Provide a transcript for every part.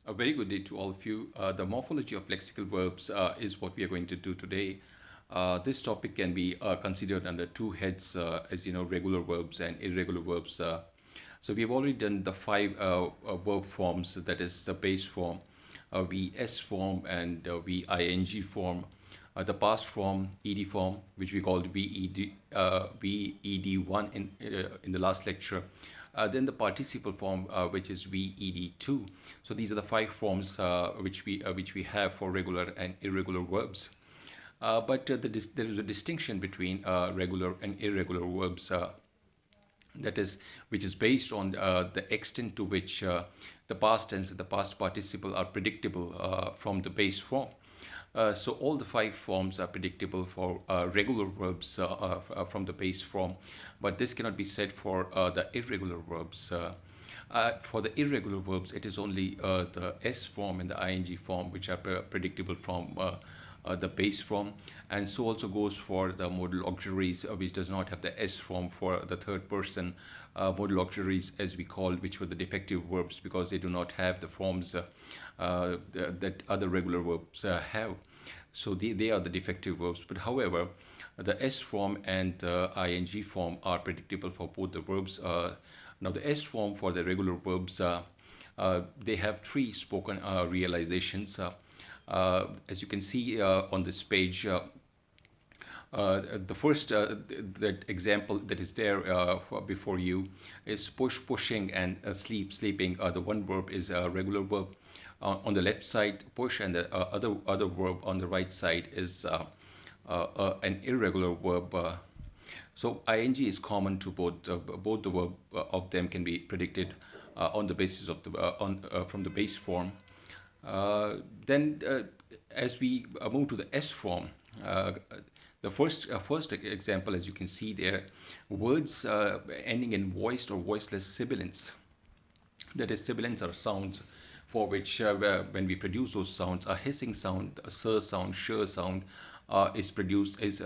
A very good day to all of you. The morphology of lexical verbs is what we are going to do today. This topic can be considered under two heads, as you know, regular verbs and irregular verbs. So we've already done the five verb forms, that is the base form, VS form, and VING form, the past form, ED form, which we called VED1 in the last lecture. Then the participle form, which is VED2. So these are the five forms which we have for regular and irregular verbs. There is a distinction between regular and irregular verbs. That is, which is based on the extent to which the past tense and the past participle are predictable from the base form. So all the five forms are predictable for regular verbs from the base form, but this cannot be said for the irregular verbs. For the irregular verbs, it is only the S form and the ing form which are predictable from the base form, and so also goes for the modal auxiliaries, which does not have the S form for the third person modal auxiliaries, as we call, which were the defective verbs because they do not have the forms that other regular verbs have. So they are the defective verbs. But however, the S form and the ing form are predictable for both the verbs. Now the S form for the regular verbs, they have three spoken realizations. As you can see on this page, the first that example that is there before you is push, pushing, and sleep, sleeping. The one verb is a regular verb on the left side, push, and the other verb on the right side is an irregular verb. So ing is common to both. Both the verb of them can be predicted on the basis of the from the base form. Then, as we move to the S form, the first example, as you can see there, words ending in voiced or voiceless sibilants. That is, sibilants are sounds for which, when we produce those sounds, a hissing sound, a sir sound, sure sound is produced. Is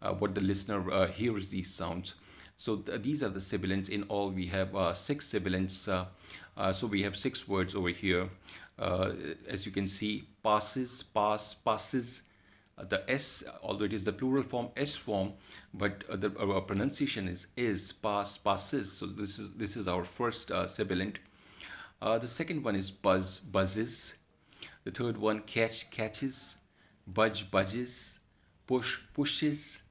what the listener hears these sounds. So these are the sibilants. In all, we have six sibilants. So we have six words over here. As you can see, passes, pass, passes. The S, although it is the plural form S form, but the pronunciation is, pass, passes. So this is our first sibilant. The second one is buzz, buzzes. The third one, catch, catches. Budge, budges. Push, pushes.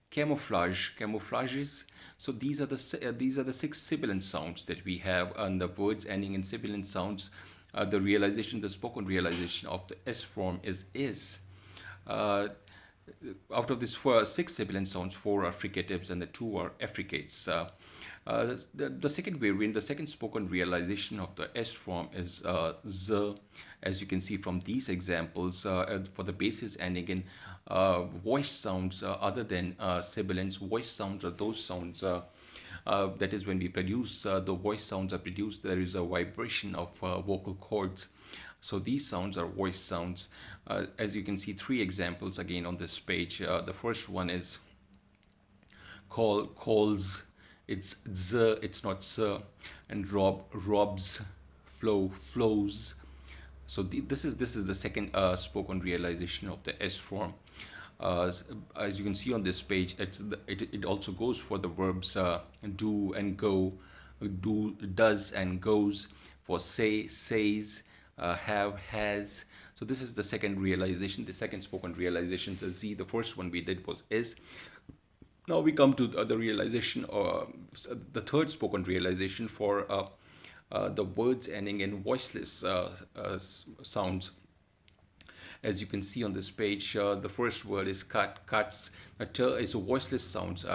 Camouflage, camouflages. So these are the six sibilant sounds that we have, and the words ending in sibilant sounds. The spoken realization of the S form is. Uh, Out of these six sibilant sounds, four are fricatives and the two are affricates. The second variant, the second spoken realization of the S form is z, as you can see from these examples. For the bases ending in voice sounds other than sibilants, voice sounds are those sounds. That is, when we produce the voice sounds are produced, there is a vibration of vocal cords. So these sounds are voice sounds. As you can see, three examples again on this page. The first one is call, calls. It's z, it's not sir. And rob, robs. Flow, flows. So this is the second spoken realization of the S form. As you can see on this page, it also goes for the verbs do and go, do, does, and goes, for say, says, have, has. So this is the second realization, the second spoken realization. So Z, the first one we did was is. Now we come to the realization, the third spoken realization for the words ending in voiceless sounds. As you can see on this page, the first word is cut, cuts. T is a voiceless sounds.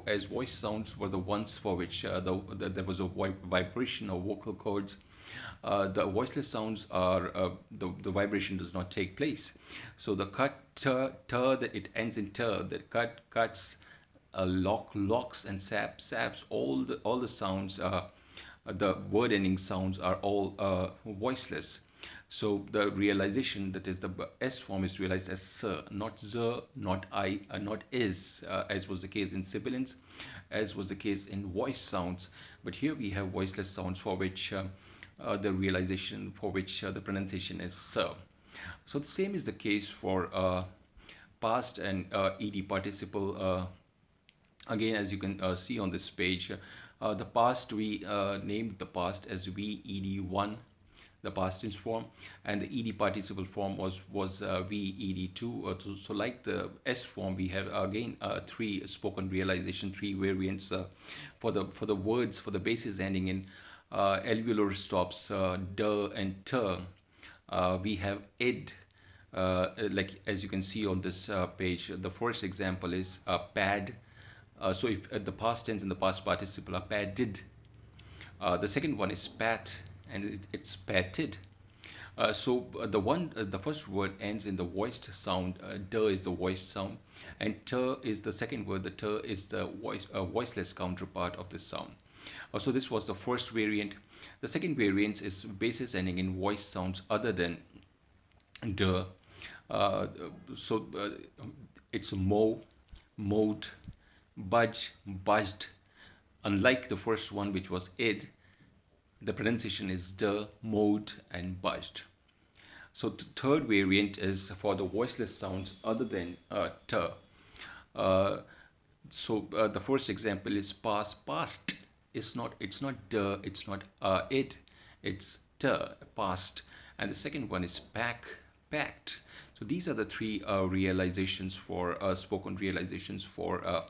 As voice sounds were the ones for which there was a vibration of vocal cords. The voiceless sounds are the vibration does not take place. So the cut, that it ends in t, that cut, cuts, lock, locks, and sap, saps. All the sounds, the word ending sounds are all voiceless. So the realization, that is the S form, is realized as sir, not z, not I, not is, as was the case in sibilants, as was the case in voice sounds. But here we have voiceless sounds for which the realization for which the pronunciation is sir. So the same is the case for past and ed participle. Again, as you can see on this page, the past, we named the past as VED1, the past tense form, and the ed participle form was VED2. So like the S form, we have again three spoken realization, three variants for the words, for the bases ending in alveolar stops, d and t. We have id, like as you can see on this page. The first example is pad. So if the past tense and the past participle are padded. The second one is pat, and it's patted. The first word ends in the voiced sound. D is the voiced sound, and t is the second word. The t is the voiceless counterpart of this sound. So this was the first variant. The second variant is bases ending in voiced sounds other than d. Uh, so it's mo, mowed, budge, budged. Unlike the first one, which was id, the pronunciation is d, mowed, and budged. So the third variant is for the voiceless sounds other than t. The first example is past. Past is not. It's not d. It's not it. It's t. Past. And the second one is pack. Packed. So these are the three realizations for spoken realizations for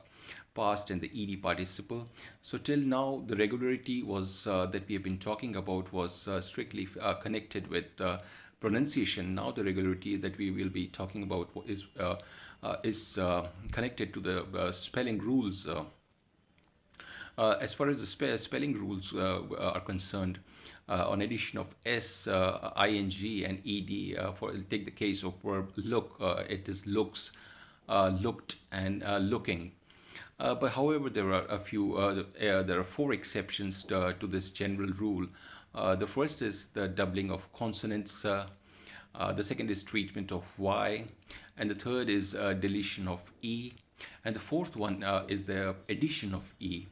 past and the ed participle. So till now, the regularity was that we have been talking about was strictly connected with pronunciation. Now the regularity that we will be talking about is connected to the spelling rules. As far as the spelling rules are concerned, on addition of s, ing, and ed, for take the case of verb look, it is looks, looked, and looking. But however, there are a few. There are four exceptions to this general rule. The first is the doubling of consonants. The second is treatment of y, and the third is deletion of e, and the fourth one is the addition of e.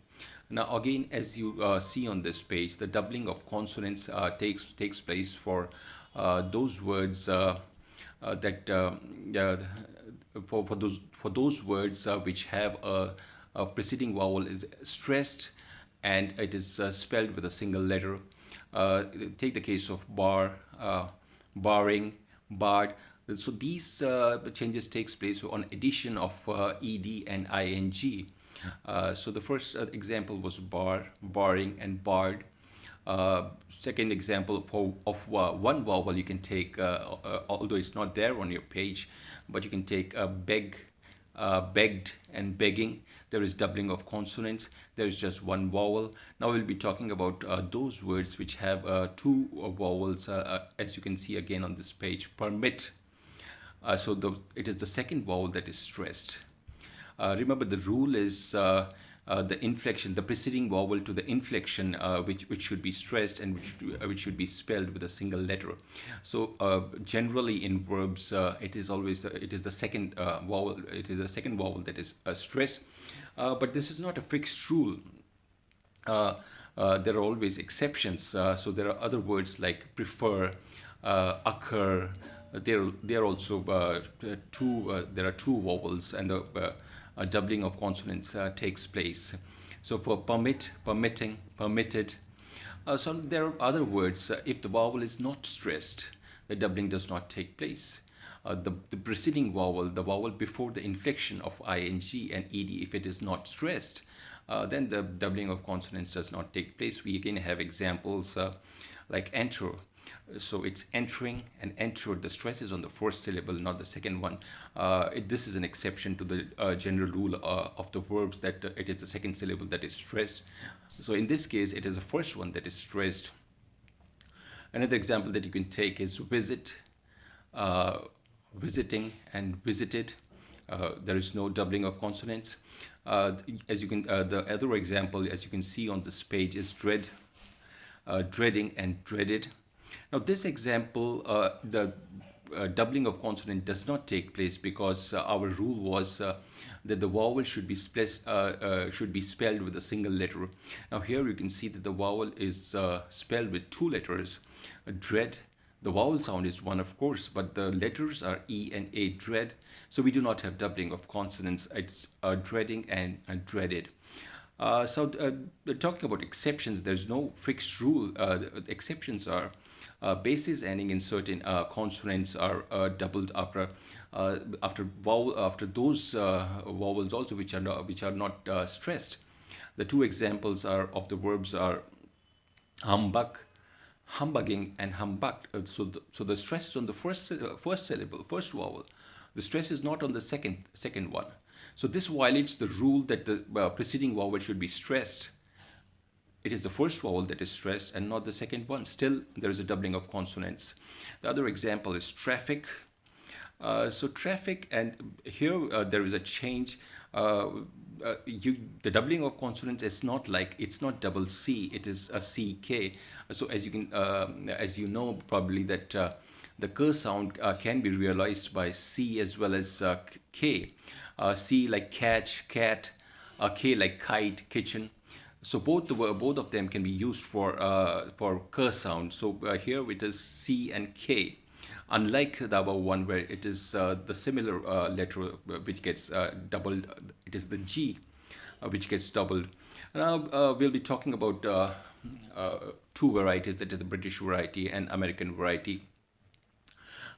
Now again, as you see on this page, the doubling of consonants takes place for those words that for those words which have a preceding vowel is stressed and it is spelled with a single letter. Take the case of bar, barring, barred. So these changes takes place on addition of ed and ing. So the first example was bar, barring, and barred. Second example of one vowel you can take, although it's not there on your page, but you can take beg, begged, and begging. There is doubling of consonants. There is just one vowel. Now we'll be talking about those words which have two vowels, as you can see again on this page. Permit. It is the second vowel that is stressed. Remember, the rule is the inflection, the preceding vowel to the inflection, which should be stressed and which should be spelled with a single letter. So generally in verbs, it is always it is the second vowel. It is the second vowel that is stressed. But this is not a fixed rule. There are always exceptions. So there are other words like prefer, occur. There are also two. There are two vowels, and the doubling of consonants takes place. So for permit, permitting, permitted. So there are other words. If the vowel is not stressed, the doubling does not take place. The preceding vowel, the vowel before the inflection of ing and ed, if it is not stressed, then the doubling of consonants does not take place. We again have examples like enter. So it's entering and entered. The stress is on the first syllable, not the second one. This is an exception to the general rule of the verbs that it is the second syllable that is stressed. So in this case, it is the first one that is stressed. Another example that you can take is visit, visiting, and visited. There is no doubling of consonants. As you can, the other example, as you can see on this page, is dread, dreading, and dreaded. Now, this example, doubling of consonant does not take place because our rule was that the vowel should be spelled with a single letter. Now here you can see that the vowel is spelled with two letters. Dread. The vowel sound is one, of course, but the letters are E and A. Dread. So we do not have doubling of consonants. It's dreading and dreaded. Talking about exceptions, there's no fixed rule. The exceptions are bases ending in certain consonants are doubled after those vowels also which are not stressed. The two examples are of the verbs are humbug, humbugging, and humbugged. So the stress is on the first syllable, first vowel. The stress is not on the second one. So this violates the rule that the preceding vowel should be stressed. It is the first vowel that is stressed and not the second one. Still, there is a doubling of consonants. The other example is traffic. So traffic, and here there is a change. The doubling of consonants is not like, it's not double C, it is a CK. So as you know probably that the K sound can be realized by C as well as K. C like catch, cat, K like kite, kitchen. So both of them can be used for K sound. So here it is C and K. Unlike the above one where it is the similar letter which gets doubled, it is the G which gets doubled. Now we'll be talking about two varieties, that is the British variety and American variety,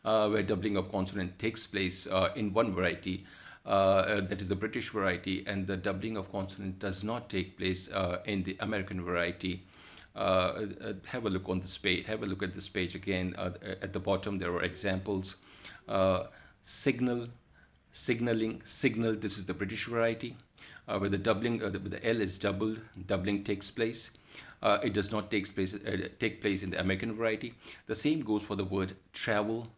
where doubling of consonant takes place in one variety, that is the British variety, and the doubling of consonant does not take place in the American variety. Have a look on this page. Have a look at this page again. At the bottom, there are examples. Signal, signaling, signal. This is the British variety, where the doubling, the L is doubled. Doubling takes place. It does not take place in the American variety. The same goes for the word travel.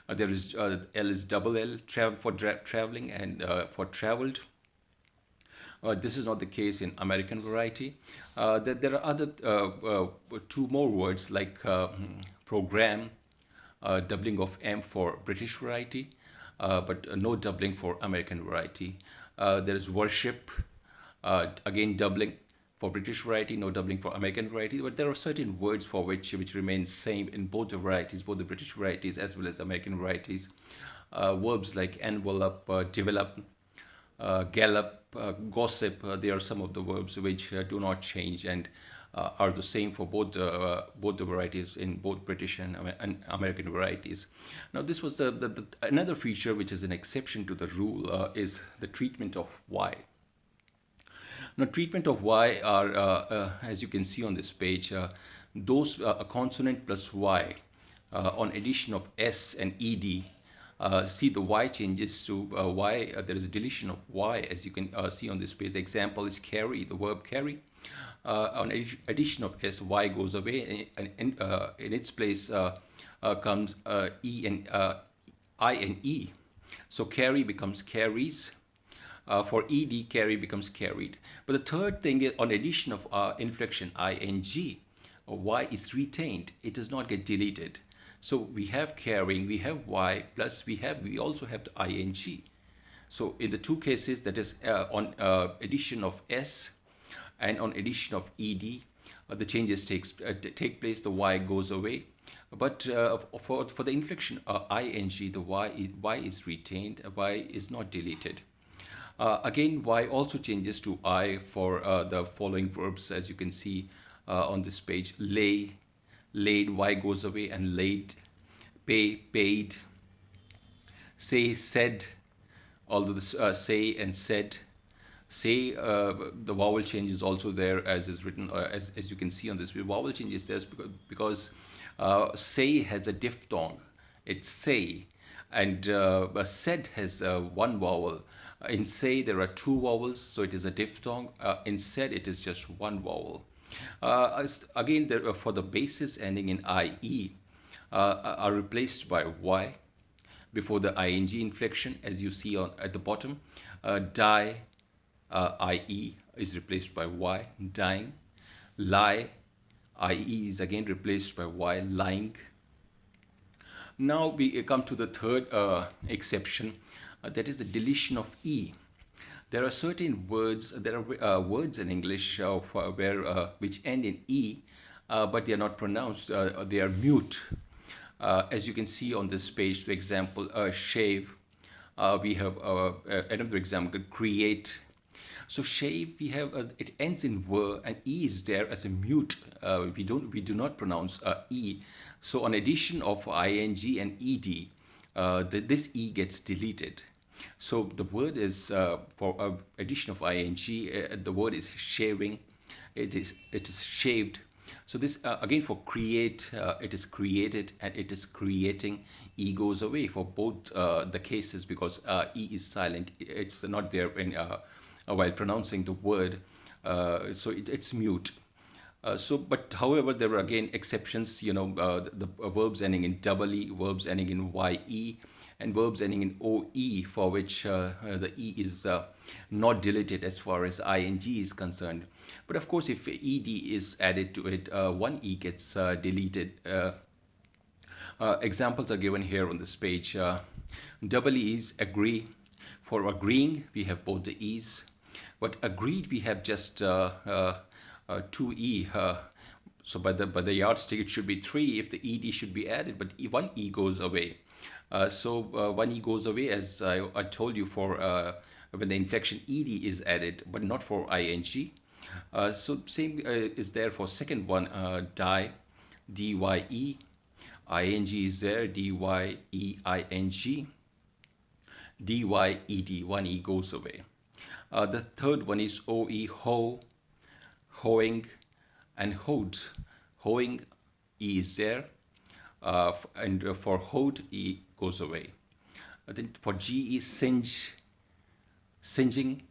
There is L is double L, travel for traveling and for traveled. This is not the case in American variety. There are other two more words like program, doubling of M for British variety, but no doubling for American variety. There is worship, again doubling for British variety, no doubling for American variety. But there are certain words for which remain same in both the varieties, both the British varieties as well as American varieties. Verbs like envelop, develop, gallop, gossip, they are some of the verbs which do not change and are the same for both the varieties in both British and American varieties. Now this was another feature which is an exception to the rule is the treatment of Y. Now treatment of Y are, as you can see on this page, those a consonant plus Y on addition of S and ED. See the Y changes to Y, there is a deletion of Y as you can see on this page. The example is carry, the verb carry. On addition of S, Y goes away and in its place comes E and I and E. So carry becomes carries. For ed, carry becomes carried. But the third thing is on addition of inflection ing, Y is retained. It does not get deleted. So we have carrying, we have Y, plus we also have the ing. So in the two cases, that is on addition of S and on addition of ed, the changes take place. The Y goes away. But for the inflection ing, the Y is retained. Y is not deleted. Again, Y also changes to I for the following verbs, as you can see on this page. Lay, laid, Y goes away, and laid. Pay, paid. Say, said, although this say and said. Say, the vowel change is also there as is written, as you can see on this. The vowel change is there because say has a diphthong. It's say. And said has one vowel. In say there are two vowels, so it is a diphthong. In said it is just one vowel. Again, for the bases ending in IE are replaced by Y before the ing inflection, as you see at the bottom. Die, IE is replaced by Y, dying. Lie, IE is again replaced by Y, lying. Now we come to the third exception, that is the deletion of E. There are certain words, there are words in English which end in E, but they are not pronounced, they are mute. As you can see on this page, for example, shave. We have another example, create. So shave, we have it ends in ver, and e is there as a mute. We do not pronounce e. So on addition of ing and ed, this e gets deleted. So the word is for addition of ing. The word is shaving. It is shaved. So this again for create, it is created and it is creating. E goes away for both the cases because e is silent. It's not there while pronouncing the word, so it's mute. But however, there are again exceptions. The verbs ending in double e, verbs ending in ye, and verbs ending in oe, for which the e is not deleted as far as ing is concerned. But of course, if ed is added to it, one e gets deleted. Examples are given here on this page. Double E is agree. For agreeing, we have both the e's. But agreed, we have just two e. So by the yardstick, it should be three if the ed should be added, but one e goes away. So one e goes away, as I told you, for when the inflection ed is added, but not for ing. So same is there for second one, die, dye. ing is there, dying. Dyed, one e goes away. The third one is oe, ho, hoeing, and hoed. Hoeing, e is there, and for hoed, e goes away. Then for ge, singe, singeing,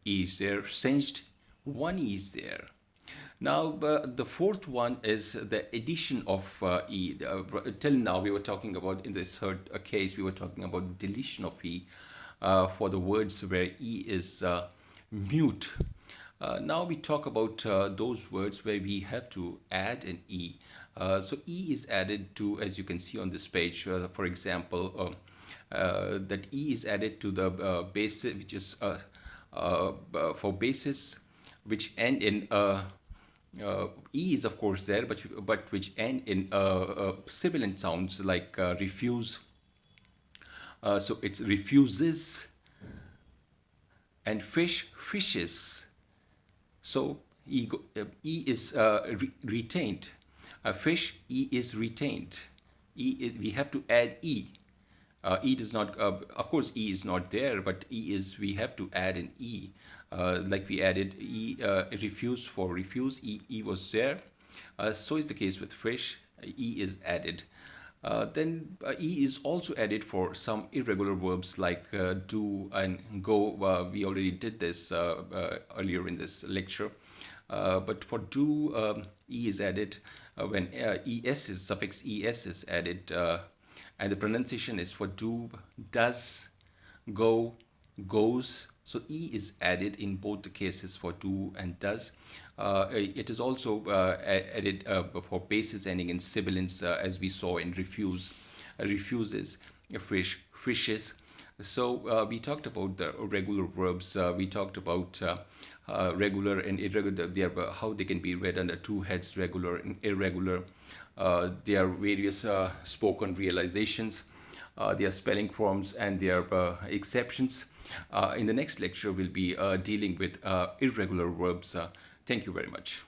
e is there, singed, one e is there. Now, the fourth one is the addition of e. Till now, we were talking about, in this third case, we were talking about the deletion of e for the words where e is mute. Now we talk about those words where we have to add an e. So e is added to, as you can see on this page, for example, that e is added to the basis, which is for basis which end in e is of course there, but which end in sibilant sounds like refuse. So it's refuses, and fish, fishes. So e is retained. Fish, e is retained. We have to add e. E does not, of course, e is not there, but e is, we have to add an e. Like we added e, refuse for refuse, e was there. So is the case with fish, e is added. Then e is also added for some irregular verbs like do and go. We already did this earlier in this lecture. But for do, e is added when suffix es is added, and the pronunciation is for do, does, go, goes. So e is added in both the cases for do and does. It is also added for bases ending in sibilants, as we saw in refuse, refuses, fish, fishes. So we talked about the regular verbs. We talked about regular and irregular, how they can be read under two heads, regular and irregular. There are various spoken realizations, their spelling forms, and their exceptions. In the next lecture, we'll be dealing with irregular verbs. Thank you very much.